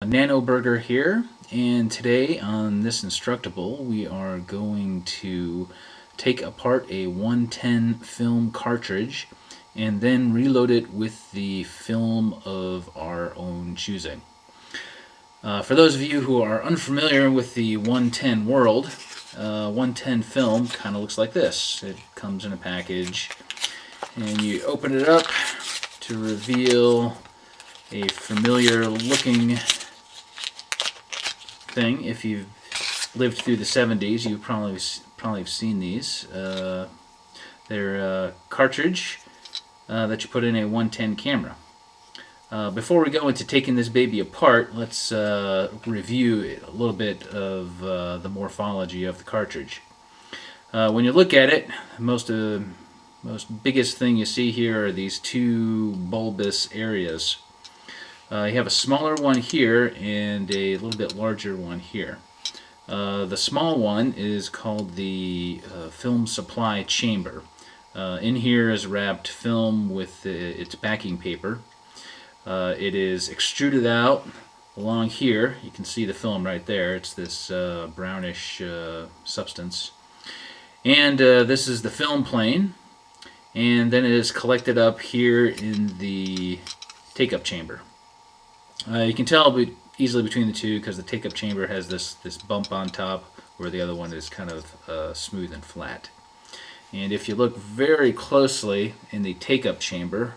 Nano Burger here, and today on this Instructable we are going to take apart a 110 film cartridge and then reload it with the film of our own choosing. For those of you who are unfamiliar with the 110 world, 110 film kind of looks like this. It comes in a package and you open it up to reveal a familiar looking thing. If you've lived through the 70s, you probably have seen these. They're a cartridge that you put in a 110 camera. Before we go into taking this baby apart, let's review a little bit of the morphology of the cartridge. When you look at it, most biggest thing you see here are these two bulbous areas. You have a smaller one here and a little bit larger one here. The small one is called the film supply chamber. In here is wrapped film with its backing paper. It is extruded out along here. You can see the film right there. It's this brownish substance. And this is the film plane. And then it is collected up here in the take-up chamber. You can tell easily between the two because the take-up chamber has this bump on top where the other one is kind of smooth and flat. And if you look very closely in the take-up chamber,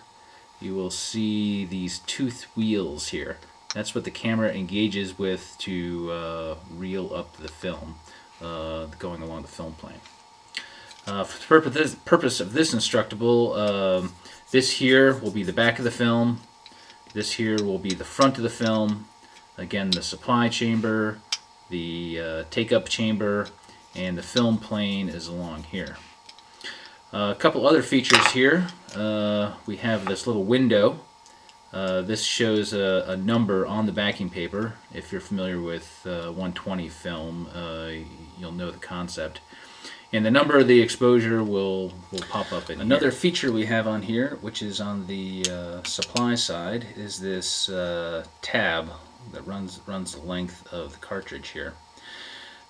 you will see these tooth wheels here. That's what the camera engages with to reel up the film going along the film plane. For the purpose of this Instructable, this here will be the back of the film. This here will be the front of the film. Again, the supply chamber, the take-up chamber, and the film plane is along here. A couple other features here. We have this little window. This shows a number on the backing paper. If you're familiar with 120 film, you'll know the concept. And the number of the exposure will pop up in Another feature we have on here, which is on the supply side, is this tab that runs the length of the cartridge here.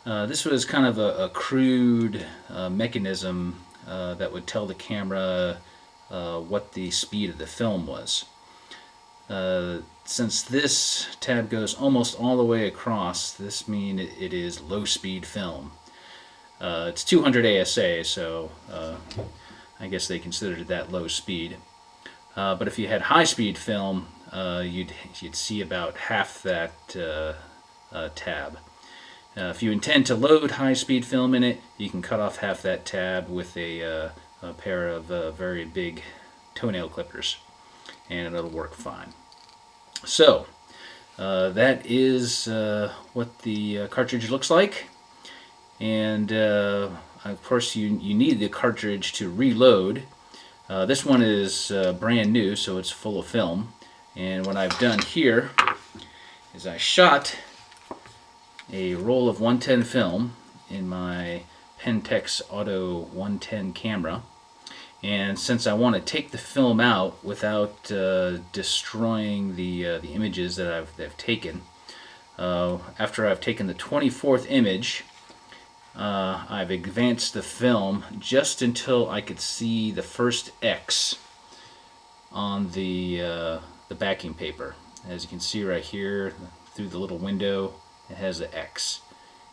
This was kind of a crude mechanism that would tell the camera what the speed of the film was. Since this tab goes almost all the way across, this means it is low speed film. It's 200 ASA, so I guess they considered that low speed. But if you had high-speed film, you'd see about half that tab. If you intend to load high-speed film in it, you can cut off half that tab with a pair of very big toenail clippers, and it'll work fine. So that is what the cartridge looks like. And of course you need the cartridge to reload. This one is brand new, so it's full of film. And what I've done here is I shot a roll of 110 film in my Pentex Auto 110 camera. And since I want to take the film out without destroying the images that I've taken, after I've taken the 24th image, I've advanced the film just until I could see the first X on the backing paper. As you can see right here through the little window, it has the X.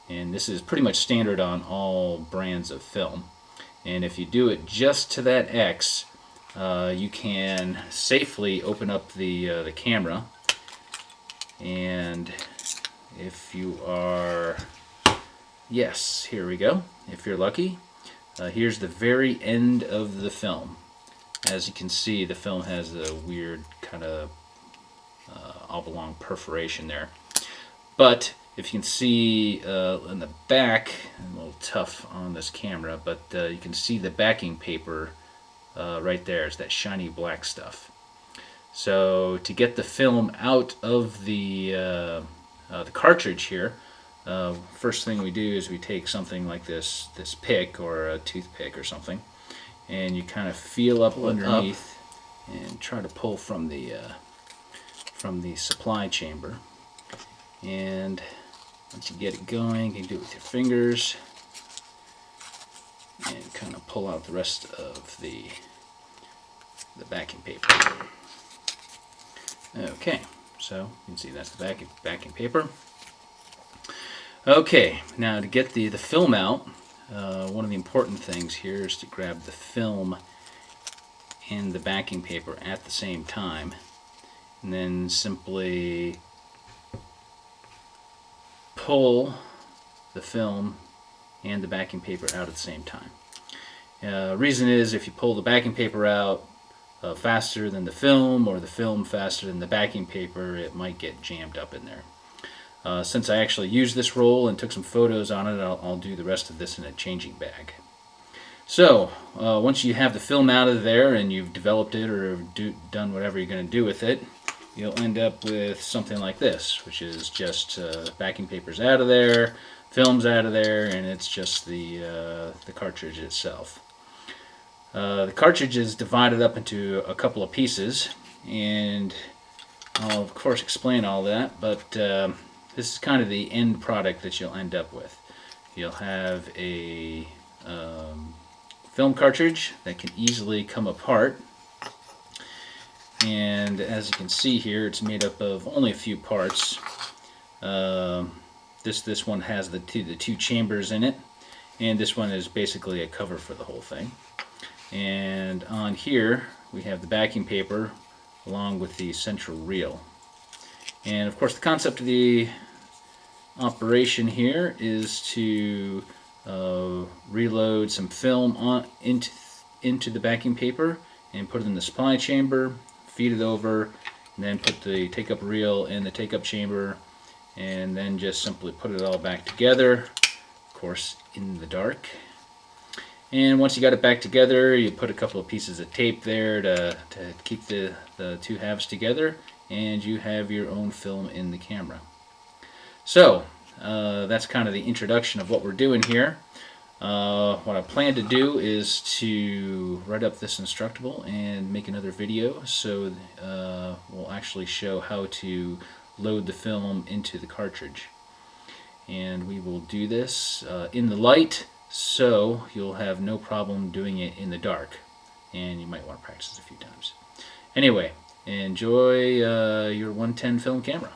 And this is pretty much standard on all brands of film. And if you do it just to that X, you can safely open up the camera. And if you are... Yes, here we go. If you're lucky, here's the very end of the film. As you can see, the film has a weird kind of oblong perforation there. But if you can see in the back, a little tough on this camera, but you can see the backing paper right there. It's that shiny black stuff. So to get the film out of the cartridge here, first thing we do is we take something like this pick or a toothpick or something, and you kind of feel up underneath and try to pull from the supply chamber. And once you get it going, you can do it with your fingers and kind of pull out the rest of the backing paper. Okay, so you can see that's the backing paper. Okay, now to get the film out, one of the important things here is to grab the film and the backing paper at the same time, and then simply pull the film and the backing paper out at the same time. Reason is, if you pull the backing paper out faster than the film, or the film faster than the backing paper, it might get jammed up in there. Since I actually used this roll and took some photos on it, I'll do the rest of this in a changing bag. So, once you have the film out of there and you've developed it or done whatever you're going to do with it, you'll end up with something like this, which is just backing paper's out of there, film's out of there, and it's just the cartridge itself. The cartridge is divided up into a couple of pieces, and I'll of course explain all that, but this is kind of the end product that you'll end up with. You'll have a film cartridge that can easily come apart, and as you can see here, it's made up of only a few parts. This one has the two chambers in it, and this one is basically a cover for the whole thing. And on here we have the backing paper along with the central reel. And of course the concept of the operation here is to reload some film into the backing paper and put it in the supply chamber, feed it over, and then put the take-up reel in the take-up chamber, and then just simply put it all back together, of course in the dark. And once you got it back together, you put a couple of pieces of tape there to keep the two halves together, and you have your own film in the camera. So that's kind of the introduction of what we're doing here. What I plan to do is to write up this Instructable and make another video, so we'll actually show how to load the film into the cartridge. And we will do this in the light, so you'll have no problem doing it in the dark, and you might want to practice a few times. Anyway, enjoy your 110 film camera.